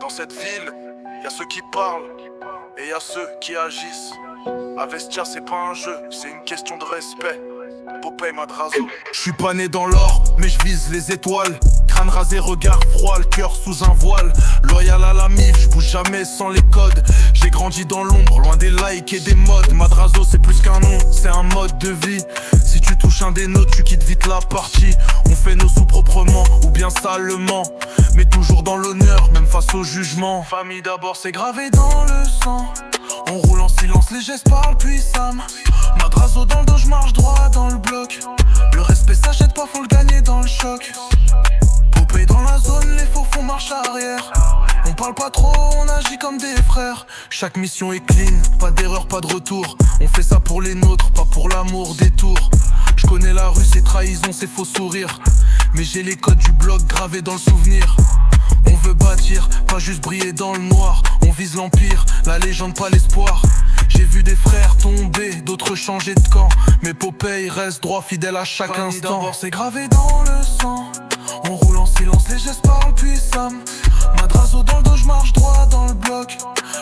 Dans cette ville, y'a ceux qui parlent et y'a ceux qui agissent. Avestia c'est pas un jeu, c'est une question de respect. Popeye Madrazo. J'suis pas né dans l'or, mais j'vise les étoiles. Crâne rasé, regard froid, le cœur sous un voile. Loyal à la mif, j'bouge jamais sans les codes. J'ai grandi dans l'ombre, loin des likes et des modes. Madrazo c'est plus qu'un nom, c'est un mode de vie. Si tu touches un des nôtres, tu quittes vite la partie. On fait nos sous proprement, ou bien salement, mais toujours dans l'honneur, même face au jugement. Famille d'abord, c'est gravé dans le sang. On roule en silence, les gestes parlent puissamment. Madrazo dans le dos, j'marche droit dans le bloc. Le respect s'achète pas, faut le gagner dans le choc. Popeye dans la zone, les faux font marche arrière. On parle pas trop, on agit comme des frères. Chaque mission est clean, pas d'erreur, pas de retour. On fait ça pour les nôtres, pas pour l'amour des tours. J'connais la rue, c'est trahison, c'est faux sourire. Mais j'ai les codes du bloc gravés dans le souvenir. On veut bâtir, pas juste briller dans le noir. On vise l'empire, la légende, pas l'espoir. J'ai vu des frères tomber, d'autres changer de camp. Mais Popeye reste droit, fidèle à chaque instant. D'abord c'est gravé dans le sang. On roule en silence, les gestes parlent puissamment. Madrazo dans le dos, j'marche droit dans le bloc.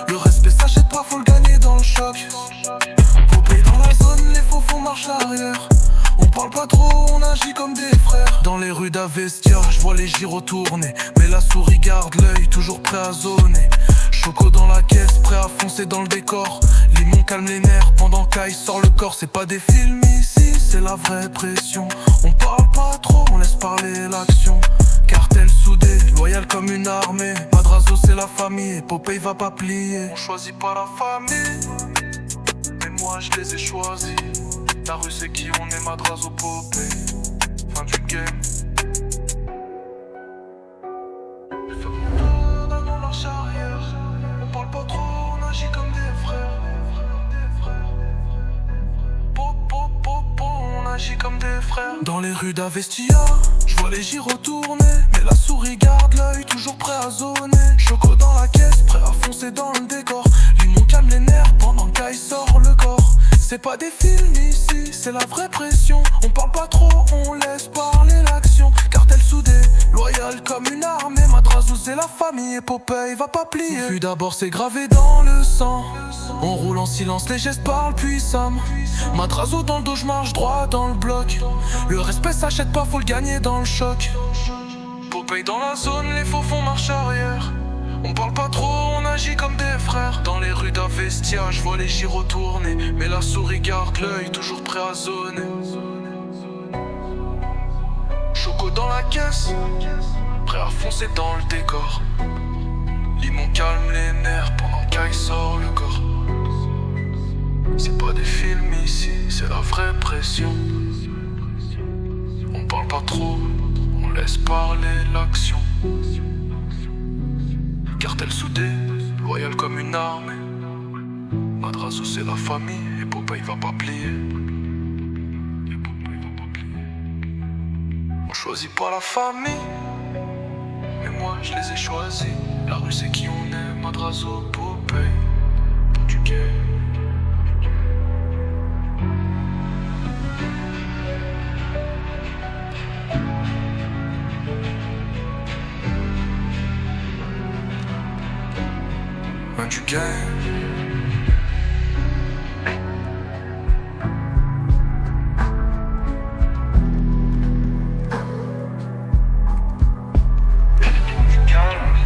Le respect s'achète pas, faut le gagner dans le choc. Popeye dans la zone, les faux font marche arrière. On parle pas trop, on agit comme des frères. Dans les rues d'Avestia, j'vois les gyros tourner. Mais la souris garde l'œil, toujours prêt à zoner. Choco dans la caisse, prêt à foncer dans le décor. Limon calme les nerfs pendant qu'Aïe sort le corps. C'est pas des films ici, c'est la vraie pression. On parle pas trop, on laisse parler l'action. Cartel soudé, loyal comme une armée. Madrazo c'est la famille, et Popeye va pas plier. On choisit pas la famille, mais moi je les ai choisis. La rue c'est qui on est, Madrazo, Popeye. Fin du game. Dans marche arrière. On parle pas trop, on agit comme des frères. On agit comme des frères. Dans les rues d'Avestia, j'vois les gyros tourner. Mais la souris garde l'œil, toujours prêt à zoner. Choco dans la caisse, prêt à foncer dans le décor. Limon calme les nerfs pendant qu'Aïe sort le corps. C'est pas des films ici, c'est la vraie pression. On parle pas trop, on laisse parler l'action. Cartel soudé, loyal comme une armée. Madrazo c'est la famille et Popeye va pas plier. Vu d'abord c'est gravé dans le sang. On roule en silence, les gestes parlent puissamment. Madrazo dans le dos, j'marche droit dans le bloc. Le respect s'achète pas, faut le gagner dans le choc. Popeye dans la zone, les faux font marche arrière. On parle pas trop, on agit comme des frères. Dans les rues d'Avestia, j'vois les gyros tourner. Mais la souris garde l'œil, toujours prêt à zoner. Choco dans la caisse, prêt à foncer dans le décor. Limon calme les nerfs pendant qu'Aïe sort le corps. C'est pas des films ici, c'est la vraie pression. On parle pas trop, on laisse parler l'action. Cartel soudé, loyal comme une armée. Madrazo c'est la famille et Popeye va pas plier. On choisit pas la famille, mais moi je les ai choisis. La rue c'est qui on est, Madrazo, Popeye. Du game. Du game.